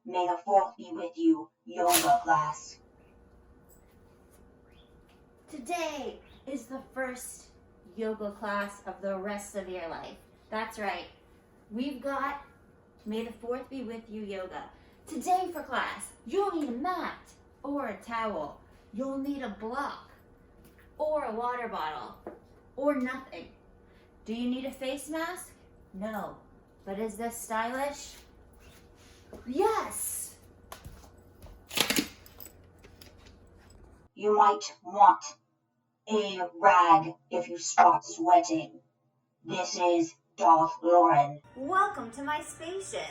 May the fourth be with you, yoga class. Today is the first yoga class of the rest of your life. That's right. We've got May the fourth be with you yoga. Today for class, you'll need a mat or a towel. You'll need a block or a water bottle or nothing. Do you need a face mask? No. But is this stylish? Yes! You might want a rag if you start sweating. This is Darth Lauren. Welcome to my spaceship.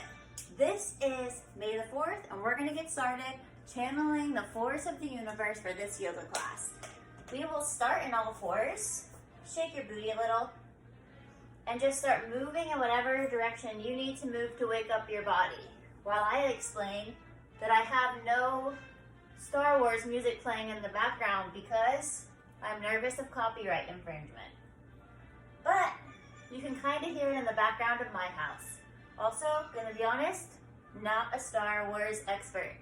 This is May the 4th, and we're going to get started channeling the force of the universe for this yoga class. We will start in all fours. Shake your booty a little. And just start moving in whatever direction you need to move to wake up your body. While I explain that I have no Star Wars music playing in the background because I'm nervous of copyright infringement. But you can kind of hear it in the background of my house. Also, gonna be honest, not a Star Wars expert,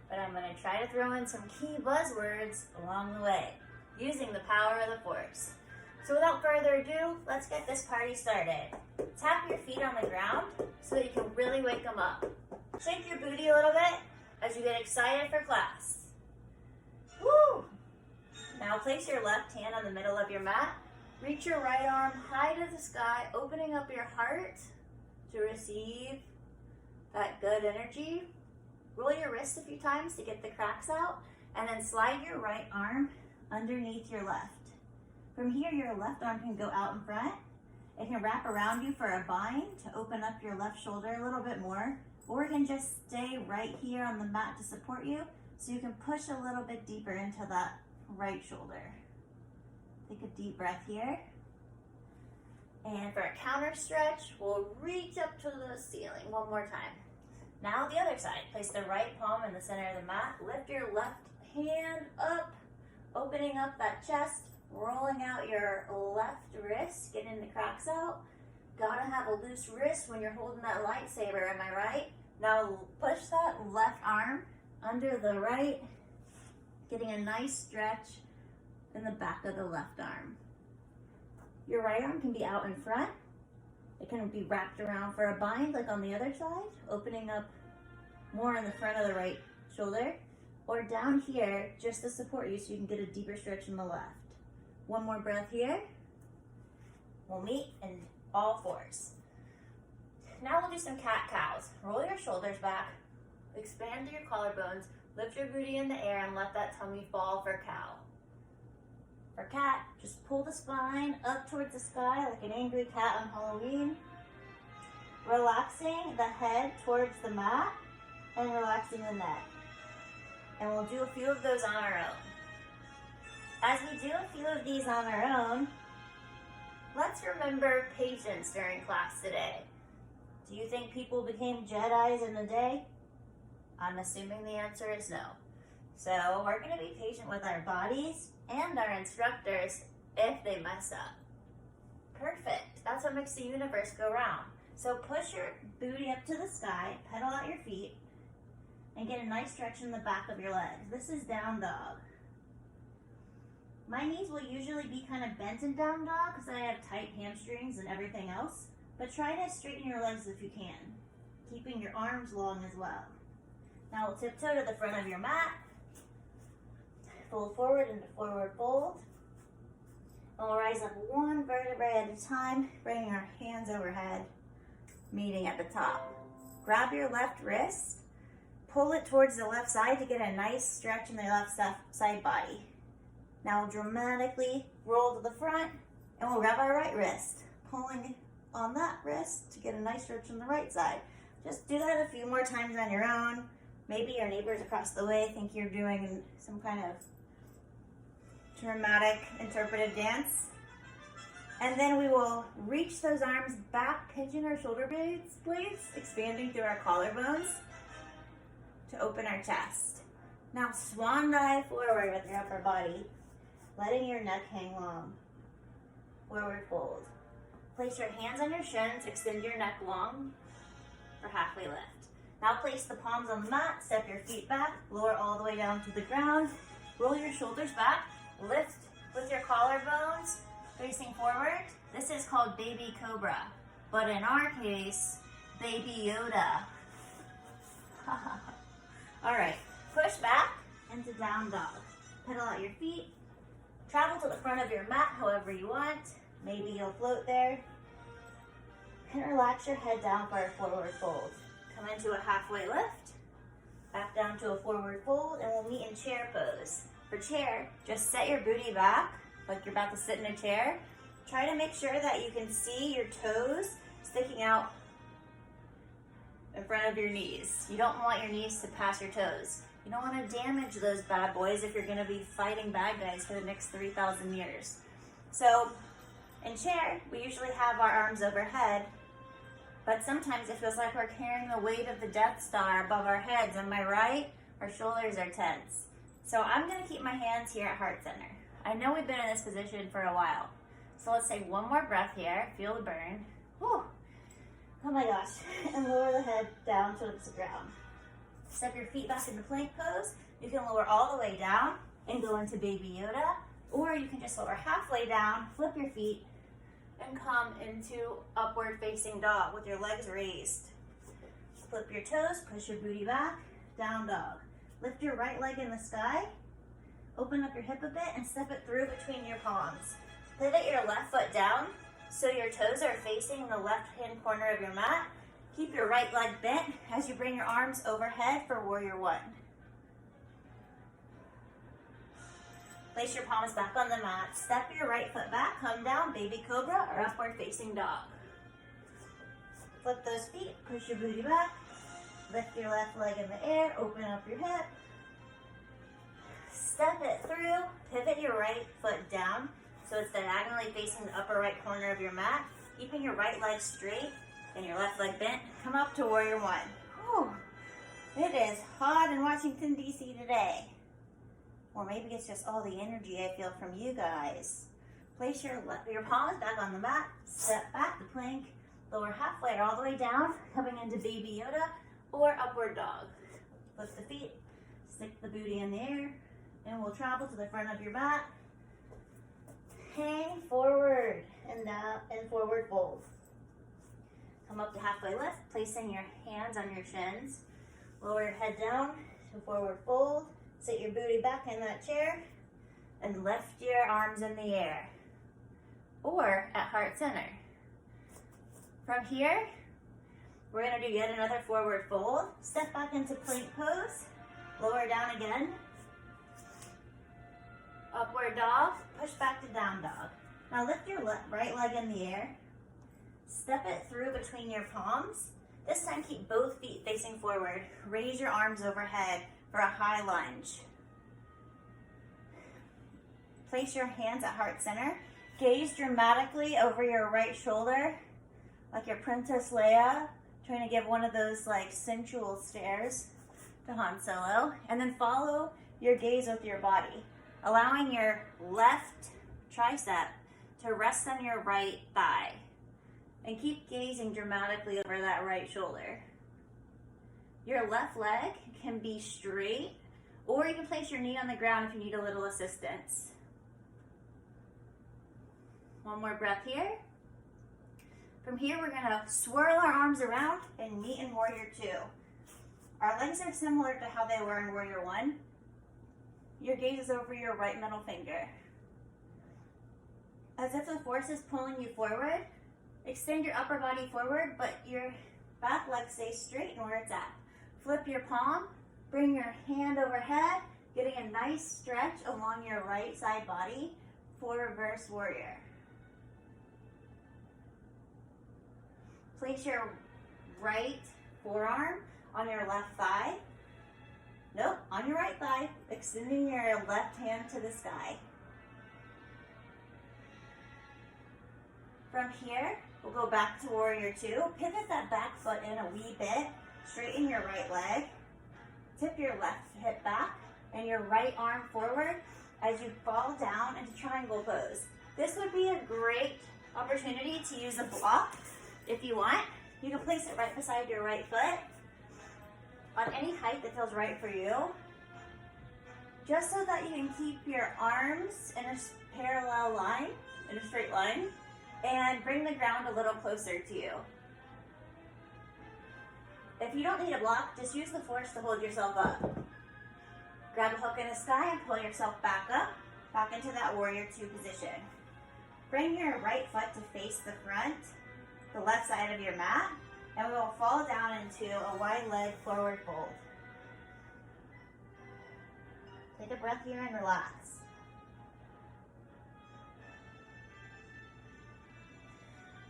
but I'm gonna try to throw in some key buzzwords along the way, using the power of the Force. So without further ado, let's get this party started. Tap your feet on the ground so that you can really wake them up. Shake your booty a little bit as you get excited for class. Woo! Now place your left hand on the middle of your mat. Reach your right arm high to the sky, opening up your heart to receive that good energy. Roll your wrists a few times to get the cracks out, and then slide your right arm underneath your left. From here, your left arm can go out in front. It can wrap around you for a bind to open up your left shoulder a little bit more, or it can just stay right here on the mat to support you so you can push a little bit deeper into that right shoulder. Take a deep breath here. And for a counter stretch, we'll reach up to the ceiling one more time. Now the other side. Place the right palm in the center of the mat. Lift your left hand up, opening up that chest, rolling out your left wrist, getting the cracks out. Gotta have a loose wrist when you're holding that lightsaber, am I right? Now push that left arm under the right, getting a nice stretch in the back of the left arm. Your right arm can be out in front. It can be wrapped around for a bind like on the other side, opening up more in the front of the right shoulder, or down here just to support you so you can get a deeper stretch in the left. One more breath here. We'll meet in all fours. Now we'll do some cat-cows. Roll your shoulders back, expand your collarbones, lift your booty in the air, and let that tummy fall for cow. For cat, just pull the spine up towards the sky like an angry cat on Halloween. Relaxing the head towards the mat and relaxing the neck. And we'll do a few of those on our own. As we do a few of these on our own, let's remember patience during class today. Do you think people became Jedis in a day? I'm assuming the answer is no. So we're going to be patient with our bodies and our instructors if they mess up. Perfect. That's what makes the universe go round. So push your booty up to the sky, pedal out your feet, and get a nice stretch in the back of your legs. This is down dog. My knees will usually be kind of bent in down dog because I have tight hamstrings and everything else, but try to straighten your legs if you can, keeping your arms long as well. Now we'll tiptoe to the front of your mat, fold forward into forward fold, and we'll rise up one vertebrae at a time, bringing our hands overhead, meeting at the top. Grab your left wrist, pull it towards the left side to get a nice stretch in the left side body. Now we'll dramatically roll to the front, and we'll grab our right wrist, pulling on that wrist to get a nice stretch on the right side. Just do that a few more times on your own. Maybe your neighbors across the way think you're doing some kind of dramatic interpretive dance. And then we will reach those arms back, pinching our shoulder blades, expanding through our collarbones to open our chest. Now swan dive forward with your upper body, letting your neck hang long. Forward fold. Place your hands on your shins, extend your neck long for halfway lift. Now place the palms on the mat, step your feet back, lower all the way down to the ground, roll your shoulders back, lift with your collarbones facing forward. This is called baby cobra, but in our case, baby Yoda. All right, push back into down dog. Pedal out your feet, travel to the front of your mat however you want. Maybe you'll float there. And relax your head down for a forward fold. Come into a halfway lift, back down to a forward fold, and we'll meet in chair pose. For chair, just set your booty back like you're about to sit in a chair. Try to make sure that you can see your toes sticking out in front of your knees. You don't want your knees to pass your toes. You don't want to damage those bad boys if you're going to be fighting bad guys for the next 3,000 years. So in chair, we usually have our arms overhead, but sometimes it feels like we're carrying the weight of the Death Star above our heads. Am I right? Our shoulders are tense. So I'm going to keep my hands here at heart center. I know we've been in this position for a while. So let's take one more breath here. Feel the burn. Whew. Oh my gosh. And lower the head down towards the ground. Step your feet back into plank pose. You can lower all the way down and go into baby Yoda. Or you can just lower halfway down, flip your feet, and come into upward facing dog with your legs raised. Flip your toes, push your booty back, down dog. Lift your right leg in the sky, open up your hip a bit and step it through between your palms. Pivot your left foot down so your toes are facing the left hand corner of your mat. Keep your right leg bent as you bring your arms overhead for warrior one. Place your palms back on the mat. Step your right foot back, come down, baby cobra or upward facing dog. Flip those feet, push your booty back, lift your left leg in the air, open up your hip. Step it through, pivot your right foot down so it's diagonally facing the upper right corner of your mat, keeping your right leg straight and your left leg bent. Come up to warrior one. Whew. It is hot in Washington, D.C. today. Or maybe it's just all the energy I feel from you guys. Place your palms back on the mat, step back to plank, lower halfway or all the way down, coming into baby Yoda or upward dog. Lift the feet, stick the booty in the air, and we'll travel to the front of your mat. Hang forward and down and forward fold. Come up to halfway lift, placing your hands on your shins. Lower your head down to forward fold. Sit your booty back in that chair and lift your arms in the air or at heart center. From here, we're going to do yet another forward fold. Step back into plank pose. Lower down again. Upward dog. Push back to down dog. Now lift your right leg in the air. Step it through between your palms. This time keep both feet facing forward. Raise your arms overhead for a high lunge. Place your hands at heart center. Gaze dramatically over your right shoulder, like your Princess Leia, trying to give one of those like sensual stares to Han Solo. And then follow your gaze with your body, allowing your left tricep to rest on your right thigh. And keep gazing dramatically over that right shoulder. Your left leg can be straight, or you can place your knee on the ground if you need a little assistance. One more breath here. From here, we're gonna swirl our arms around and meet in warrior two. Our legs are similar to how they were in warrior one. Your gaze is over your right middle finger. As if the force is pulling you forward, extend your upper body forward, but your back leg stays straight and where it's at. Flip your palm, bring your hand overhead, getting a nice stretch along your right side body for reverse warrior. Place your right forearm on your left thigh. Nope, on your right thigh, extending your left hand to the sky. From here, we'll go back to warrior two. Pivot that back foot in a wee bit. Straighten your right leg. Tip your left hip back and your right arm forward as you fall down into triangle pose. This would be a great opportunity to use a block if you want. You can place it right beside your right foot. on any height that feels right for you, just so that you can keep your arms in a parallel line, in a straight line, and bring the ground a little closer to you. If you don't need a block, just use the force to hold yourself up. Grab a hook in the sky and pull yourself back up, back into that warrior two position. Bring your right foot to face the front, the left side of your mat, and we will fall down into a wide leg forward fold. Take a breath here and relax.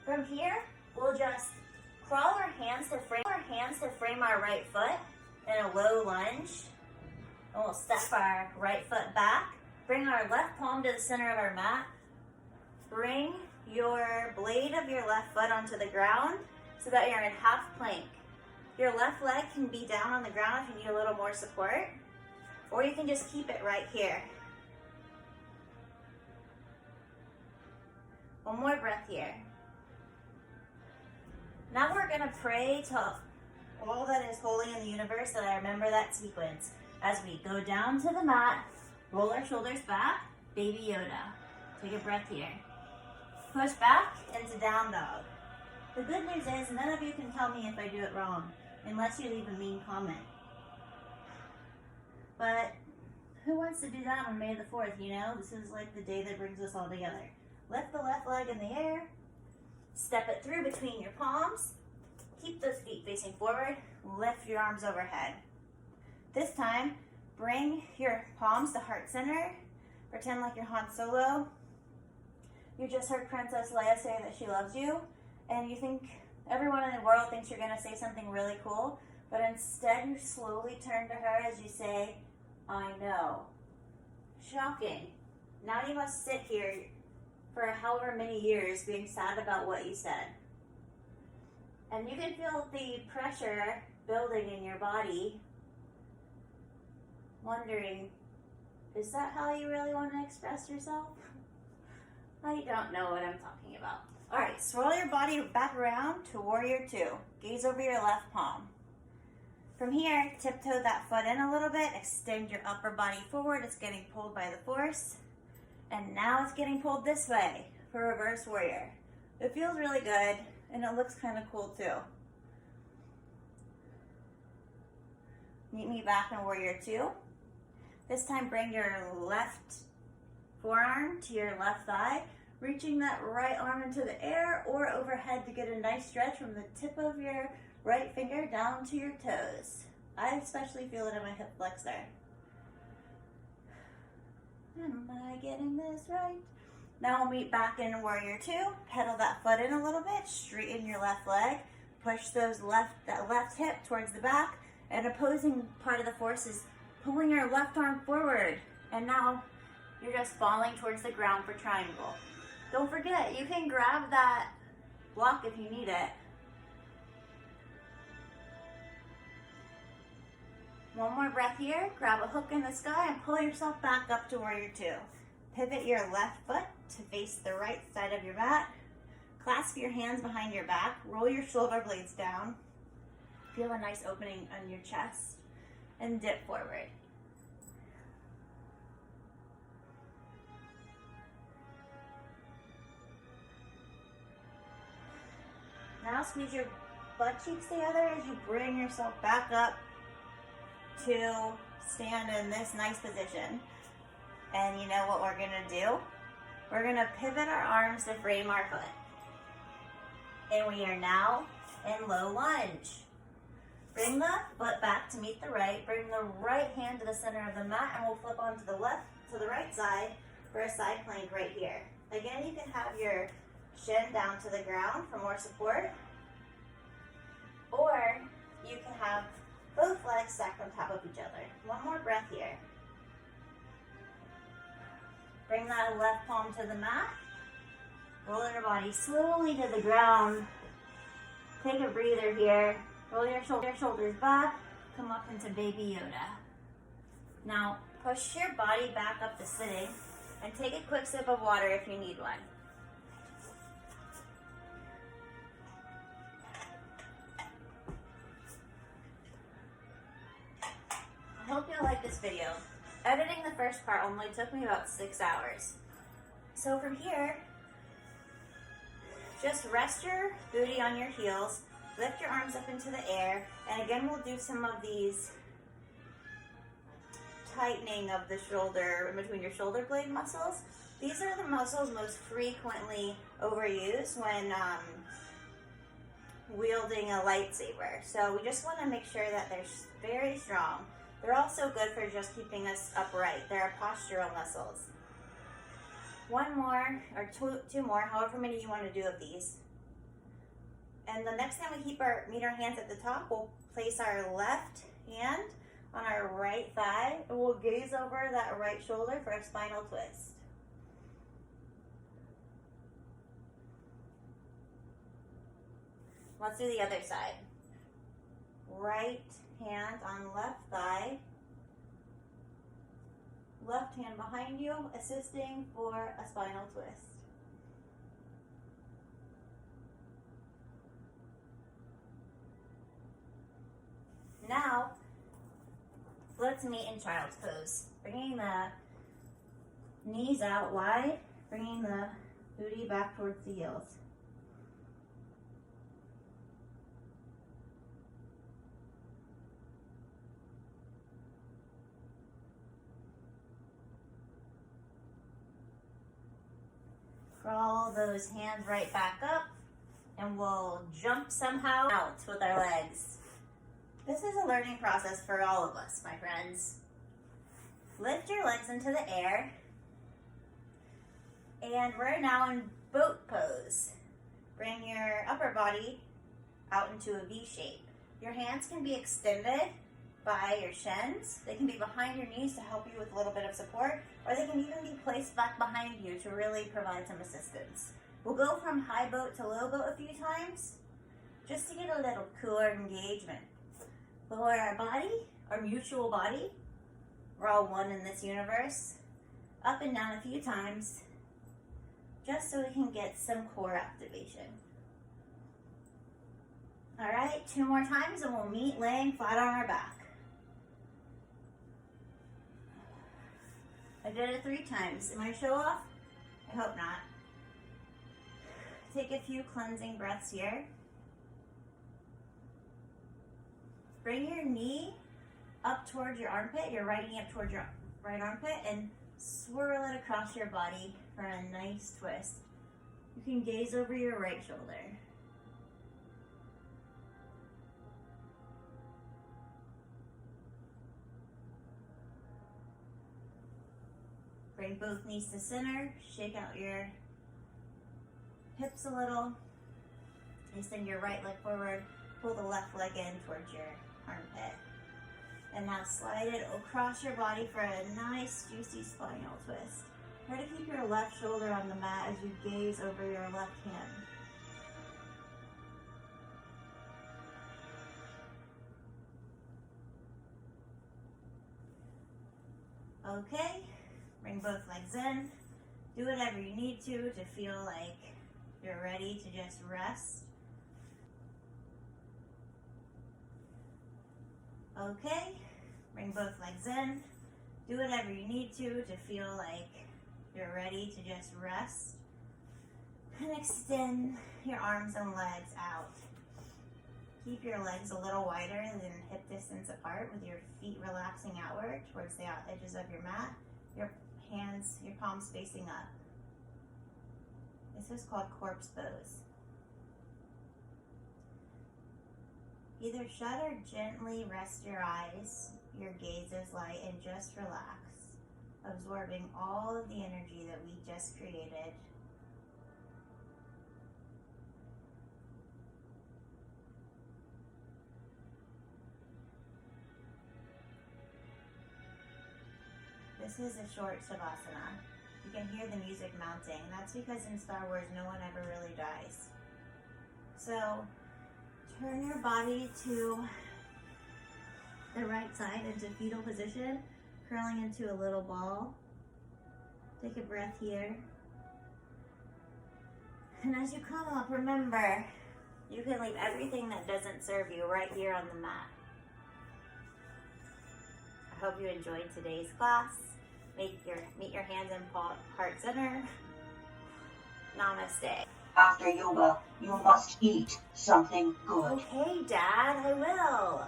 From here, we'll just crawl our hands to frame our right foot in a low lunge. And we'll step our right foot back. Bring our left palm to the center of our mat. Bring your blade of your left foot onto the ground so that you're in half plank. Your left leg can be down on the ground if you need a little more support, or you can just keep it right here. One more breath here. Now we're gonna pray to all that is holy in the universe that I remember that sequence. As we go down to the mat, roll our shoulders back, Baby Yoda. Take a breath here. Push back into down dog. The good news is none of you can tell me if I do it wrong, unless you leave a mean comment. But who wants to do that on May the 4th, you know? This is like the day that brings us all together. Lift the left leg in the air. Step it through between your palms. Keep those feet facing forward. Lift your arms overhead. This time, bring your palms to heart center. Pretend like you're Han Solo. You just heard Princess Leia say that she loves you, and you think everyone in the world thinks you're going to say something really cool, but instead you slowly turn to her as you say, I know. Shocking. Now you must sit here for however many years being sad about what you said. And you can feel the pressure building in your body, wondering, is that how you really want to express yourself? I don't know what I'm talking about. All right, swirl your body back around to warrior two. Gaze over your left palm. From here, tiptoe that foot in a little bit. Extend your upper body forward. It's getting pulled by the force. And now it's getting pulled this way for reverse warrior. It feels really good, and it looks kind of cool too. Meet me back in warrior two. This time bring your left forearm to your left thigh, reaching that right arm into the air or overhead to get a nice stretch from the tip of your right finger down to your toes. I especially feel it in my hip flexor. Am I getting this right? Now we'll meet back in warrior two. Pedal that foot in a little bit, straighten your left leg, push that left hip towards the back. An opposing part of the force is pulling your left arm forward. And now you're just falling towards the ground for triangle. Don't forget, you can grab that block if you need it. One more breath here. Grab a hook in the sky and pull yourself back up to warrior two. Pivot your left foot to face the right side of your mat. Clasp your hands behind your back. Roll your shoulder blades down. Feel a nice opening on your chest. And dip forward. Now squeeze your butt cheeks together as you bring yourself back up to stand in this nice position. And you know what we're going to do? We're going to pivot our arms to frame our foot. And we are now in low lunge. Bring the foot back to meet the right. Bring the right hand to the center of the mat, and we'll flip onto the left to the right side for a side plank right here. Again, you can have your shin down to the ground for more support, or you can have both legs stacked on top of each other. One more breath here. Bring that left palm to the mat. Roll your body slowly to the ground. Take a breather here. Roll your shoulders back. Come up into Baby Yoda. Now, push your body back up to sitting and take a quick sip of water if you need one. gonna like this video. Editing the first part only took me about 6 hours. So from here, just rest your booty on your heels, lift your arms up into the air, and again we'll do some of these tightening of the shoulder, in between your shoulder blade muscles. These are the muscles most frequently overused when wielding a lightsaber. So we just want to make sure that they're very strong. They're also good for just keeping us upright. They're postural muscles. One more, or two more, however many you want to do of these. And the next time we meet our hands at the top, we'll place our left hand on our right thigh, and we'll gaze over that right shoulder for a spinal twist. Let's do the other side. Right hand on left thigh. Left hand behind you, assisting for a spinal twist. Now, let's meet in child's pose. Bringing the knees out wide, bringing the booty back towards the heels. Crawl those hands right back up, and we'll jump somehow out with our legs. This is a learning process for all of us, my friends. Lift your legs into the air, and we're now in boat pose. Bring your upper body out into a V shape. Your hands can be extended by your shins. They can be behind your knees to help you with a little bit of support, or they can even be placed back behind you to really provide some assistance. We'll go from high boat to low boat a few times, just to get a little cooler engagement. Lower our body, our mutual body. We're all one in this universe. Up and down a few times, just so we can get some core activation. All right, 2 more times and we'll meet laying flat on our back. I did it 3 times. Am I show off? I hope not. Take a few cleansing breaths here. Bring your knee up towards your armpit, your right knee up towards your right armpit, and swirl it across your body for a nice twist. You can gaze over your right shoulder. Bring both knees to center, shake out your hips a little, extend your right leg forward, pull the left leg in towards your armpit. And now slide it across your body for a nice juicy spinal twist. Try to keep your left shoulder on the mat as you gaze over your left hand. Okay, bring both legs in. Do whatever you need to feel like you're ready to just rest. Okay, bring both legs in. Do whatever you need to feel like you're ready to just rest. And extend your arms and legs out. Keep your legs a little wider than hip distance apart with your feet relaxing outward towards the edges of your mat. Your hands, your palms facing up. This is called corpse pose. Either shut or gently rest your eyes, your gaze is light, and just relax, absorbing all of the energy that we just created. This is a short savasana. You can hear the music mounting. That's because in Star Wars, no one ever really dies. So, turn your body to the right side into fetal position, curling into a little ball. Take a breath here. And as you come up, remember, you can leave everything that doesn't serve you right here on the mat. I hope you enjoyed today's class. Meet your hands in heart center. Namaste. After yoga, you must eat something good. Okay, Dad, I will.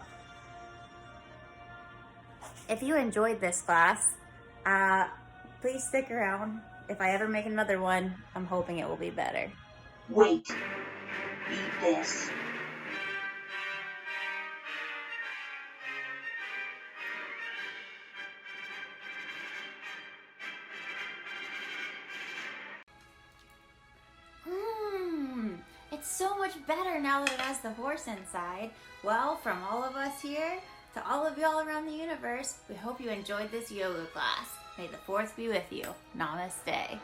If you enjoyed this class, please stick around. If I ever make another one, I'm hoping it will be better. Wait. Eat this. It's so much better now that it has the horse inside. Well, from all of us here to all of y'all around the universe, we hope you enjoyed this yoga class. May the fourth be with you. Namaste.